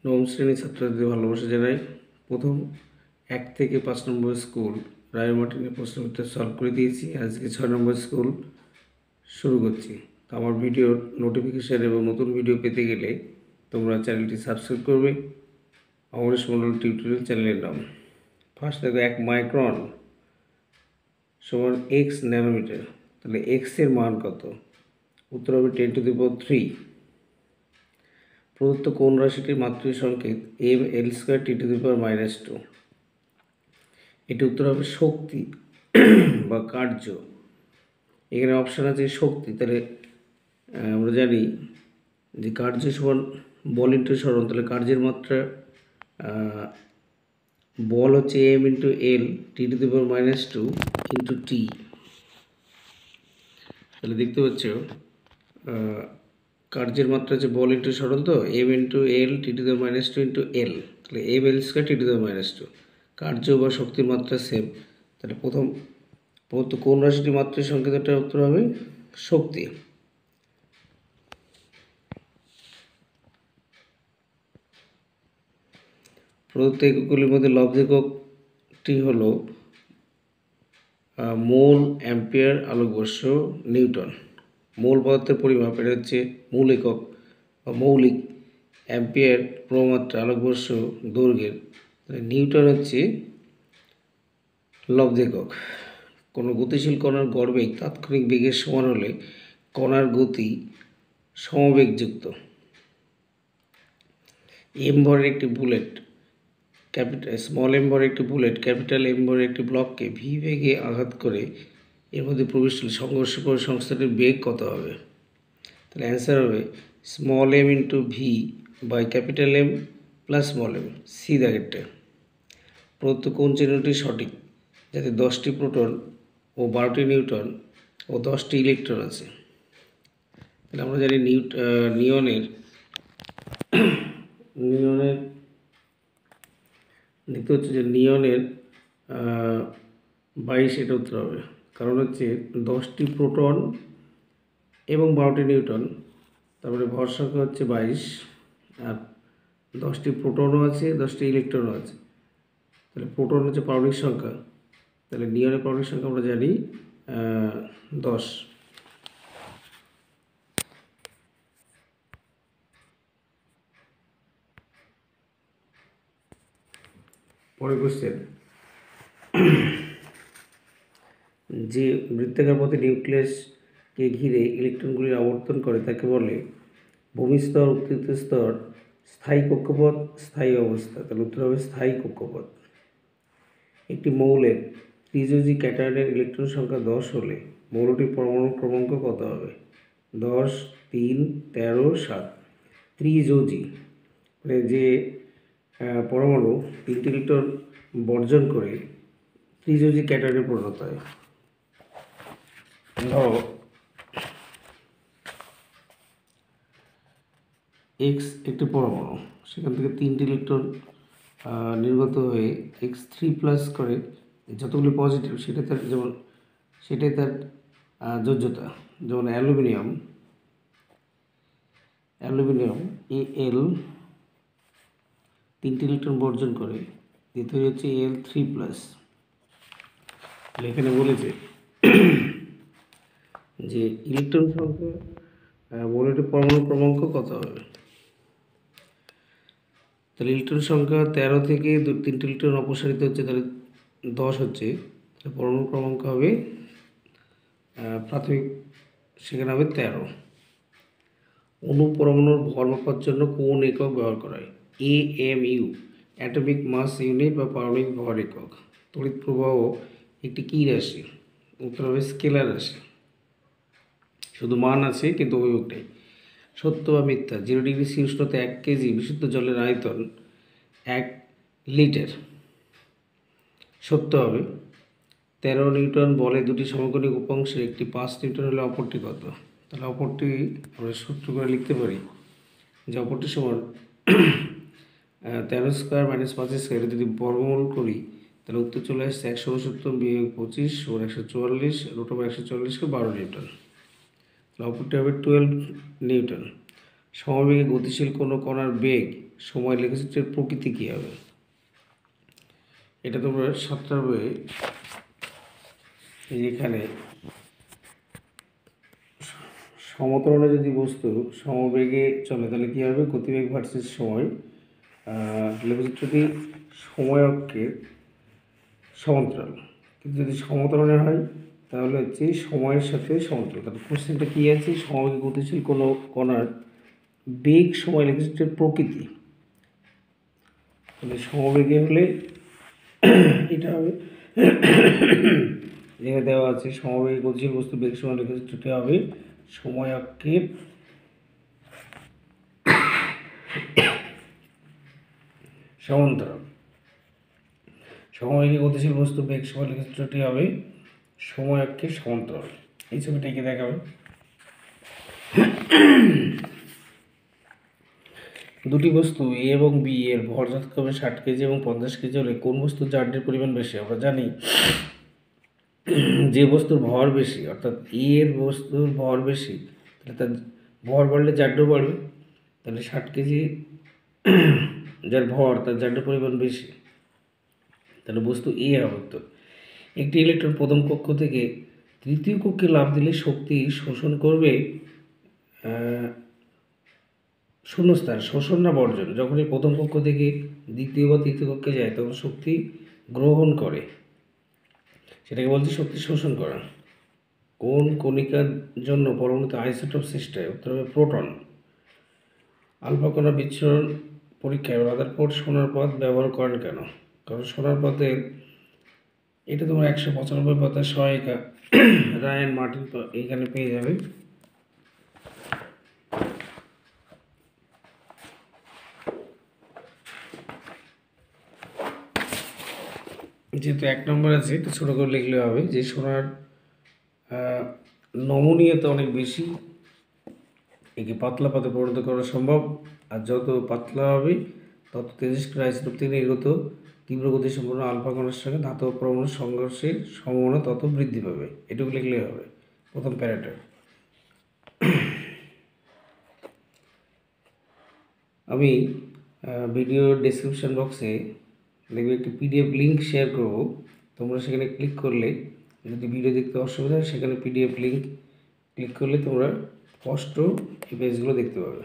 নবম শ্রেণীর ছাত্রছাত্রীদের ভালোবাসা জানাই। প্রথম 1 থেকে 5 নম্বর স্কুল রায়মার্টিনের প্রশ্ন উত্তর সলভ করে দিয়েছি। আজকে 6 নম্বর স্কুল শুরু করছি। তো আমার ভিডিওর নোটিফিকেশান এবং নতুন ভিডিও পেতে গেলে তোমরা চ্যানেলটি সাবস্ক্রাইব করবে। অমরেশ মন্ডল টিউটোরিয়াল চ্যানেলের নাম। ফার্স্ট দেখো 1 মাইক্রন সমান x ন্যানোমিটার। তাহলে x এর মান কত? উত্তর হবে 10⁻³ প্রদত্ত কোন রাশিটির মাত্রিক সংকেত ml² t⁻²। এটি উত্তর হবে শক্তি বা কার্য। এখানে অপশান আছে শক্তি, তাহলে আমরা জানি যে কার্য সমান বল ইন্টু সরণ, তাহলে কার্যের মাত্রা বল হচ্ছে m into l t⁻² into t। তাহলে দেখতে পাচ্ছ কার্যের মাত্রা হচ্ছে বল ইন্টু সরণ, তো m into l t⁻² into l, তাহলে ml² t⁻²। কার্য বা শক্তির মাত্রা সেম। তাহলে প্রদত্ত কোন রাশিটির মাত্রিক সংকেতটা উত্তর হবে শক্তি। প্রদত্ত এককগুলির মধ্যে লব্ধ এককটি হল মোল, অ্যাম্পিয়ার, আলোকবর্ষ, নিউটন। মোল পদার্থের পরিমাপ, এটা হচ্ছে মূল একক বা মৌলিক। অ্যাম্পিয়ার প্রমাত্রা, আলোকবর্ষ দৈর্ঘ্যের। নিউটন হচ্ছে লব্ধ একক। কোনো গতিশীল কণার গড়বেগ তাৎক্ষণিক বেগের সমান হলে কণার গতি সমবেগযুক্ত। এম ভরের একটি বুলেট স্মল এম ভরের একটি বুলেট ক্যাপিটাল এম ভরের একটি ব্লককে ভি বেগে আঘাত করে এর মধ্যে প্রবেশ করলে সংঘর্ষ করে সংস্থাটির বেগ কত হবে? তাহলে অ্যান্সার হবে small M into V by capital M plus small M. C দাগেরটা। প্রদত্ত কোন চিহ্নটি সঠিক যাতে 10টি প্রোটন ও 12টি নিউট্রন ও 10টি ইলেকট্রন আছে? তাহলে আমরা জানি নিয়নের দেখতে হচ্ছে যে নিয়নের 22, এটা উত্তর হবে। কারণ হচ্ছে 10টি প্রোটন এবং 12টি নিউটন, তারপরে ভর সংখ্যা হচ্ছে 22, আর 10টি প্রোটনও আছে, 10টি ইলেকট্রনও আছে। তাহলে প্রোটন হচ্ছে পারমাণবিক সংখ্যা, তাহলে নিয়নের পারমাণবিক সংখ্যা আমরা জানি 10। পরের কোশ্চেন, যে বৃত্তাকার পথে নিউক্লিয়াসকে ঘিরে ইলেকট্রনগুলির আবর্তন করে তাকে বলে ভূমিস্তর, উত্তীর্ণ স্তর, স্থায়ী কক্ষপথ, স্থায়ী অবস্থা। তাহলে উত্তর হবে স্থায়ী কক্ষপথ। একটি মৌলের ত্রিযোজী ক্যাটায়নের ইলেকট্রন সংখ্যা 10 হলে মৌলটির পরমাণু ক্রমাঙ্ক কত হবে? 10, 3, 13, 7। ত্রিযোজী মানে যে পরমাণু 3টি ইলেকট্রন বর্জন করে ত্রিযোজী ক্যাটায়নে পরিণত হয়। ধরো এক্স একটি পরমাণু, সেখান থেকে 3টি ইলেকট্রন নির্গত হয়ে X3+ করে যতগুলি পজিটিভ সেটাই তার যোজ্যতা। যেমন অ্যালুমিনিয়াম Al 3টি ইলেকট্রন বর্জন করে, দ্বিতীয় হচ্ছে Al3+। এখানে বলেছে যে ইলেকট্রন সংখ্যা মৌলটির পরমাণু ক্রমাঙ্ক কত হবে? তাহলে ইলেকট্রন সংখ্যা 13 থেকে 3টি ইলেকট্রন অপসারিত হচ্ছে, তাহলে 10 হচ্ছে, তাহলে পরমাণু ক্রমাঙ্ক হবে প্রাথমিক সেখানে হবে 13। অণু পরমাণুর ভর মাপার জন্য কোন একক ব্যবহার করা হয়? AMU, অ্যাটমিক মাস ইউনিট বা পারমাণবিক ভর একক। তড়িৎ প্রবাহ একটি কী রাশি? উত্তর হবে স্কেলার রাশি। শুধু মান আছে কিন্তু অভিমুখ নেই। সত্য বা মিথ্যা? 0 ডিগ্রি সি উষ্ণতা 1 কেজি বিশুদ্ধ জলের আয়তন 1 লিটার। সত্য হবে। 13 নিউটন বলে দুটি সমকোণিক উপাংশের একটি 5 নিউটন হলে অপরটি কত? তাহলে অপরটি আমরা সূত্র করে লিখতে পারি যে অপরটি সমান 13² - 5² যদি বর্গমূল করি তাহলে উত্তর চলে আসছে 169 বিয়োগ 25 = 144, √144 কে 12 নিউটন। তাহলে অপরটি হবে 12 নিউটন। সমবেগে গতিশীল কোনো কণার বেগ সময় লেখচিত্রের প্রকৃতি কী হবে? এটা তোমরা 7টার বইয়ে এখানে সমতরণে যদি বস্তু সমবেগে চলে তাহলে কী হবে? গতিবেগ ভার্সেস সময়। লেখচিত্রটি সময় অক্ষের সমান্তরাল, কিন্তু যদি সমতরণে হয় তাহলে হচ্ছে সময়ের সাথে সমান্তরাল। তাহলে কোশ্চেনটা কী আছে? সমবেগে গতিশীল কোনো কণার বেগ সময় লেখচিত্রের প্রকৃতি। তাহলে সমবেগে হলে এটা হবে, যেটা দেওয়া আছে সমবেগে গতিশীল বস্তু বেগ সময় লেখচিত্রটি হবে সময় অক্ষের সমান্তরাল। সমবেগে গতিশীল বস্তু বেগ সময় লেখচিত্রটি হবে সময় অক্ষের সমান্তরাল। এই ছবিটা এঁকে দেখাবে। দুটি বস্তু এ এবং বি এর ভর যথাক্রমে 60 কেজি এবং 50 কেজি হলে কোন বস্তুর জারটির পরিমাণ বেশি? আমরা জানি যে বস্তুর ভর বেশি, অর্থাৎ এ এর বস্তুর ভর বেশি, তাহলে তার ভর বাড়লে জারটিও বাড়বে। তাহলে 60 কেজি যার ভর তার জারটির পরিমাণ বেশি, তাহলে বস্তু এ হবে। তো একটি ইলেকট্রন প্রথম কক্ষ থেকে তৃতীয় কক্ষে লাফ দিলে শক্তি শোষণ করবে শূন্যস্থান, শোষণ না বর্জন? যখনই প্রথম কক্ষ থেকে দ্বিতীয় বা তৃতীয় কক্ষে যায় তখন শক্তি গ্রহণ করে, সেটাকে বলছে শক্তি শোষণ করা। কোন কণিকার জন্য পরমাণুতে আইসোটোপ সৃষ্টি হয়? উত্তর হবে প্রোটন। আলফা কণা বিচ্ছুরণ পরীক্ষায় রাদারফোর্ড সোনার পথ ব্যবহার করেন কেন? কারণ সোনার পথের এটা তোমার 195 পাতার সহায়িকা রায়ান মার্টিন এইখানে পেয়ে যাবে। যেহেতু 1 নম্বর আছে একটু ছোটো করে লিখলে হবে যে সোনার নমনীয়তা অনেক বেশি, একে পাতলা পাতে পরিণত করা সম্ভব, আর যত পাতলা হবে তত তেজস্ক্রিয় আইসোটোপ থেকে নির্গত তীব্র গতিসম্পন্ন আলফা কণার সঙ্গে ধাতব পরমাণুর সংঘর্ষের সম্ভাবনা তত বৃদ্ধি পাবে। এটুকু লিখলে হবে প্রথম প্যারাটা। আমি ভিডিও ডেসক্রিপশন বক্সে দেখবে একটি পিডিএফ লিঙ্ক শেয়ার করব, তোমরা সেখানে ক্লিক করলে, যদি ভিডিও দেখতে অসুবিধা হয় সেখানে পিডিএফ লিঙ্ক ক্লিক করলে তোমরা স্পষ্ট এই পেজগুলো দেখতে পাবে।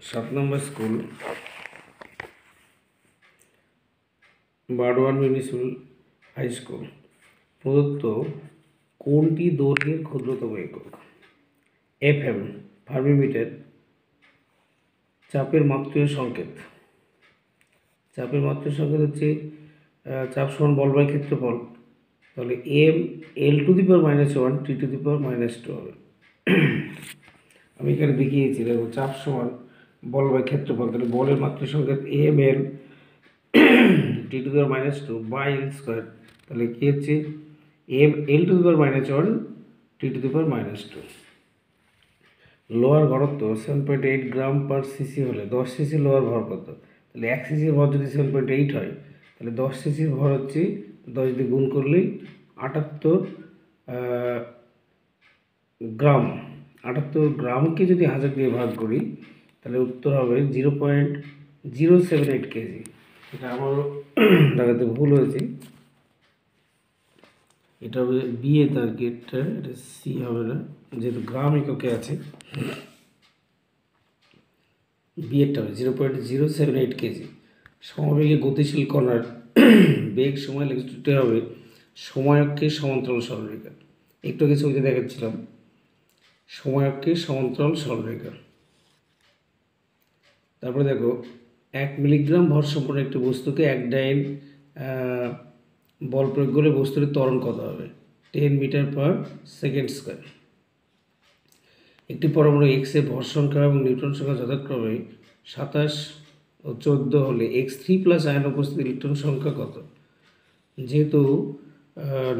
সাত নম্বর school Barwan municipal high school. প্রদত্ত কোনটি দৈর্ঘ্যের ক্ষুদ্রতম একক? এফএম ফার্মিমিটার। চাপের মাত্রীয় সংকেত। চাপের মাত্রীয় সংকেত হচ্ছে চাপ সমান বল বাই ক্ষেত্রফল। তাহলে M L to the power -1 T to the power -2 হবে। আমি এখানে দেখিয়েছি, দেখো চাপ সমান বল বাই ক্ষেত্রফল, তাহলে বলের মাত্রীয় সংকেত M L T to the power -2 by L square, তাহলে কী হচ্ছে M L to the power -1 T to the power -2। লোহার ঘনত্ব 7.8 গ্রাম পার সিসি হলে 10 সিসি লোহার ভর কত? তাহলে 1 সিসির ভর যদি 7.8 হয় তাহলে 10 সিসির ভর হচ্ছে 10 দিয়ে গুণ করলেই 78 গ্রাম। 78 গ্রামকে যদি 1000 দিয়ে ভাগ করি তাহলে উত্তর হবে 0.078 কেজি। এটা আমারও দেখাতে ভুল হয়েছে, এটা হবে বি এ টার্গেটটা, এটা সি হবে না যেহেতু গ্রাম এককে আছে। বি এরটা হবে 0.078 কেজি। সমবেগে গতিশীল কণার বেগ সময় লেখচিত্রটি হবে সময় অক্ষের সমান্তরাল সরলরেখা। একটু আগে ছবিতে দেখাচ্ছিলাম সময় অক্ষের সমান্তরাল সরলরেখা। তারপরে দেখো 1 মিলিগ্রাম ভর সম্পন্ন একটি বস্তুকে 1 ডাইন বল প্রয়োগ করলে বস্তুর ত্বরণ কত হবে? 10 মিটার পার সেকেন্ড স্কোয়ার। একটি পরমাণু এক্স এর ভর সংখ্যা এবং নিউট্রন সংখ্যা যথাক্রমে 27 ও 14 হলে x3 প্লাস আয়ন উপস্থিত ইলেকট্রন সংখ্যা কত? যেহেতু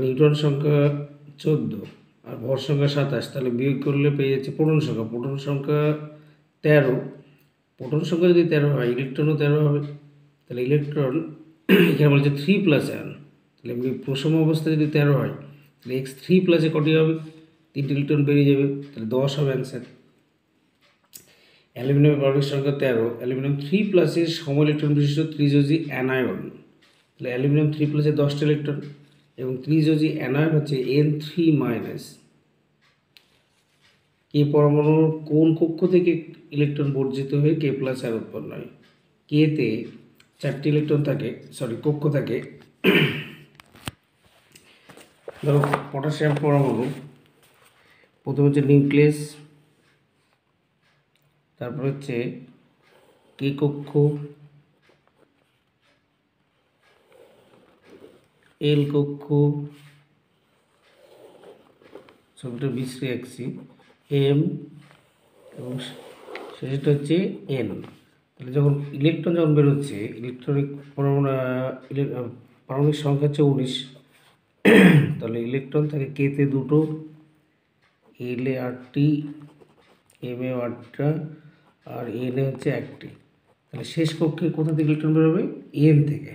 নিউট্রন সংখ্যা 14 আর ভর সংখ্যা 27, তাহলে বিয়োগ করলে পেয়ে যাচ্ছে প্রোটন সংখ্যা। প্রোটন সংখ্যা 13। প্রোটন সংখ্যা যদি 13 হয় ইলেকট্রনও 13 হবে, তাহলে ইলেকট্রন এখানে বলছে 3 প্লাস আয়ন, তাহলে এমনি প্রসম অবস্থায় যদি 13 হয় তাহলে x3 প্লাসে কটি হবে, 3টি ইলেকট্রন বেরিয়ে যাবে, তাহলে 10 হবে অ্যান্সার। অ্যালুমিনিয়ামের পারমাণবিক সংখ্যা 13, অ্যালুমিনিয়াম 3 প্লাসের সম ইলেকট্রন বিশিষ্ট ত্রিযোজী অ্যানায়ন, তাহলে অ্যালুমিনিয়াম 3 প্লাসে 10টা ইলেকট্রন এবং ত্রিযোজী অ্যানায়ন হচ্ছে N3 মাইনাস। কে পরমাণুর কোন কক্ষ থেকে ইলেকট্রন বর্জিত হয়ে কে প্লাস আর উৎপন্ন হয়? কেতে 4টি ইলেকট্রন থাকে, কক্ষ থাকে। ধরো পটাশিয়াম পরমাণু, প্রথম হচ্ছে নিউক্লিয়াস, তারপর হচ্ছে কে কক্ষ, এল কক্ষ, ছবিটা বিশ্রী আঁকছি, এম, এবং শেষটা হচ্ছে এন। তাহলে যখন ইলেকট্রন যখন বেরোচ্ছে, ইলেকট্রনিক পারমাণবিক সংখ্যা হচ্ছে 19, তাহলে ইলেকট্রন থাকে কেতে 2টো, এলে 8টি, M A 8টা, R N A হচ্ছে 1টি। তাহলে শেষ কক্ষে কোথা থেকে ইলেকট্রন বেরোবে? এন থেকে।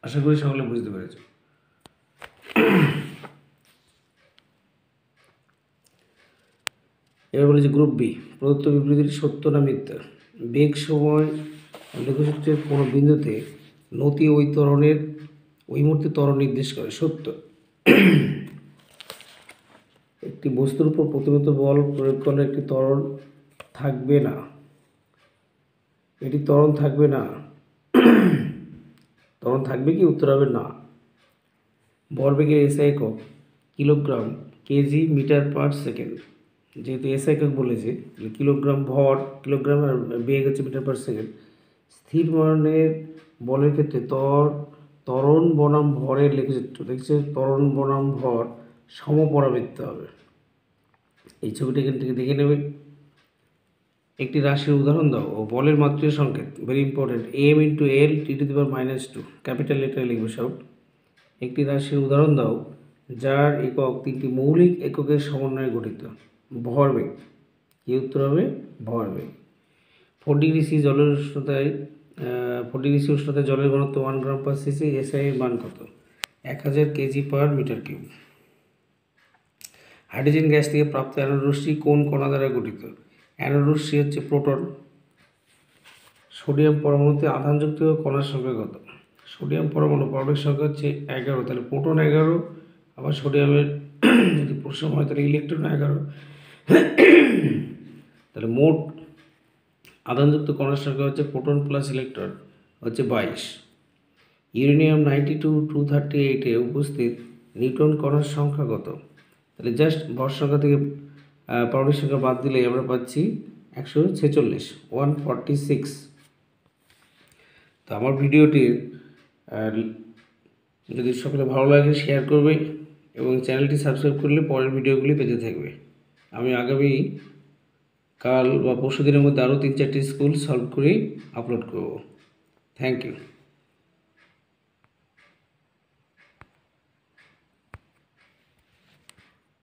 আশা করি সকলে বুঝতে পেরেছ। এবার বলেছে গ্রুপ বি, প্রদত্ত বিবৃতিটি সত্য না মিথ্যা? বেগ সময় লেখচিত্রের কোনো বিন্দুতে নতি ওই মুহূর্তে ত্বরণ নির্দেশ করে, সত্য। একটি বস্তুর উপর প্রতিনিয়ত বল প্রয়োগ করলে একটি ত্বরণ থাকবে না, ত্বরণ থাকবে কি? উত্তর হবে না। ভরবেগের এসআই একক kilogram, KG, metre per second. যেহেতু এসআই একক বলেছে, কিলোগ্রাম কিলোগ্রাম, আর বেগ হচ্ছে মিটার পার সেকেন্ড। স্থির মানের বলের ক্ষেত্রে ত্বরণ বনাম ভরের লেখচিত্র দেখছে, ত্বরণ বনাম ভর সমপরাবৃত্ত হবে। এই ছবিটা এখান থেকে দেখে নেবে। একটি রাশির উদাহরণ দাও ও বলের মাত্রিক সংকেত, very important, M into L T⁻², capital লেটারে লিখবে সব। একটি রাশির উদাহরণ দাও যার একক 3টি মৌলিক এককের সমন্বয়ে গঠিত, ভরবেগ। কি উত্তর হবে? ভরবেগ। 4 ডিগ্রি সি জলের উষ্ণতায় 4 ডিগ্রি সি উষ্ণতায় জলের ঘনত্ব 1 গ্রাম পার সিসি, এসআই এর মান কত? 1000 KG per metre cube. Hydrogen gas থেকে প্রাপ্ত অ্যানোড রশ্মি কোন কণা দ্বারা গঠিত? অ্যানোড রশ্মি হচ্ছে প্রোটন। সোডিয়াম পরমাণুতে আধানযুক্ত কণার সংখ্যা কত? সোডিয়াম পারমাণবিক সংখ্যা হচ্ছে 11, তাহলে প্রোটন 11, আবার সোডিয়ামের যদি প্রশ্ন হয় তাহলে ইলেকট্রন 11, তাহলে মোট আধানযুক্ত কণার সংখ্যা হচ্ছে প্রোটন প্লাস ইলেকট্রন হচ্ছে 22। ইউরেনিয়াম 92-238-এ উপস্থিত নিউট্রন কণার সংখ্যা কত? তাহলে জাস্ট ভর সংখ্যা থেকে পারমাণবিক সংখ্যা বাদ দিলেই আমরা পাচ্ছি 146, 146। তো আমার ভিডিওটির যদি সকলে ভালো লাগে শেয়ার করবে এবং চ্যানেলটি সাবস্ক্রাইব করলে পরের ভিডিওগুলি পেতে থাকবে। আমি আগামী কাল বা পরশু দিনের মধ্যে আরও 3-4টি স্কুল সলভ করে আপলোড করব। Thank you.